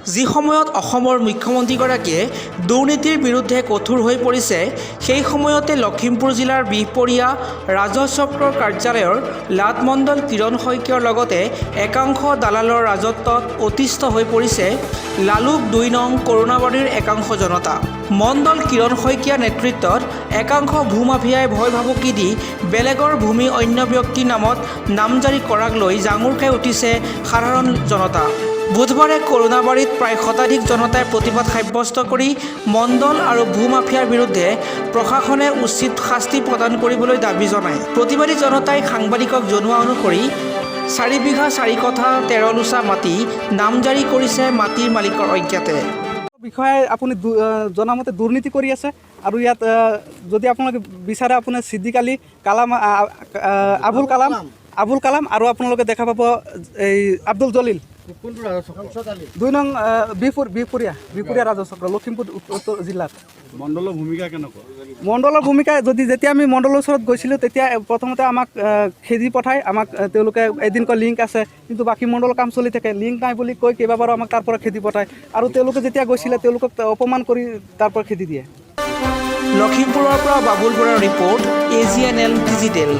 যি সময়ত অসমৰ মুখ্যমন্ত্ৰীগৰাকীয়ে দুৰ্নীতিৰ বিৰুদ্ধে কঠোৰ হৈ পৰিছে, সেই সময়তে লখিমপুৰ জিলাৰ বিহপুৰীয়া ৰাজহচক্ৰৰ কাৰ্যালয়ৰ লাটমণ্ডল কিৰণ শইকীয়াৰ লগতে একাংশ দালালৰ ৰাজত্বত অতিষ্ঠ হৈ পৰিছে লালুক ২ নং কৰোনাবাৰীৰ একাংশ জনতা। মণ্ডল কিৰণ শইকীয়াৰ নেতৃত্বত একাংশ ভূমাফিয়াই ভয় ভাবুকি দি বেলেগৰ ভূমি অন্য ব্যক্তিৰ নামত নামজাৰি কৰাক লৈ জাঙুৰ খাই উঠিছে সাধাৰণ জনতা। বুধবাৰে কৰোনাবাৰীত প্ৰায় শতাধিক জনতাই প্ৰতিবাদ সাব্যস্ত কৰি মণ্ডল আৰু ভূমাফিয়াৰ বিৰুদ্ধে প্ৰশাসনে উচিত শাস্তি প্ৰদান কৰিবলৈ দাবী জনায়। প্ৰতিবাদী জনতাই সাংবাদিকক জনোৱা অনুসৰি ৪ বিঘা ৪ কঠা ১৩ লোচা মাটি নামজাৰি কৰিছে মাটিৰ মালিকৰ অজ্ঞাতে। বিষয়ে আপুনি জনামতে দুৰ্নীতি কৰি আছে আৰু ইয়াত যদি আপোনালোকে বিচাৰে আপোনাৰ ছিদ্দিক আলী কালাম আবুল কালাম আৰু আপোনালোকে দেখা পাব এই আব্দুল জলিল ২ নং বিহপুৰীয়া ৰাজচক্ৰ লখিমপুৰ উত্তৰ জিলাত। মণ্ডলৰ ভূমিকা কেনেকুৱা? মণ্ডলৰ ভূমিকা যেতিয়া আমি মণ্ডলৰ ওচৰত গৈছিলোঁ তেতিয়া প্ৰথমতে আমাক খেদি পঠায়। আমাক তেওঁলোকে এদিন কয় লিংক আছে, কিন্তু বাকী মণ্ডলৰ কাম চলি থাকে। লিংক নাই বুলি কৈ কেইবাবাৰো আমাক তাৰ পৰা খেদি পঠায় আৰু তেওঁলোকে যেতিয়া গৈছিলে তেওঁলোকক অপমান কৰি তাৰ পৰা খেদি দিয়ে। লখিমপুৰৰ পৰা বাবুল বৰাৰ ৰিপৰ্ট, AGNL ডিজিটেল।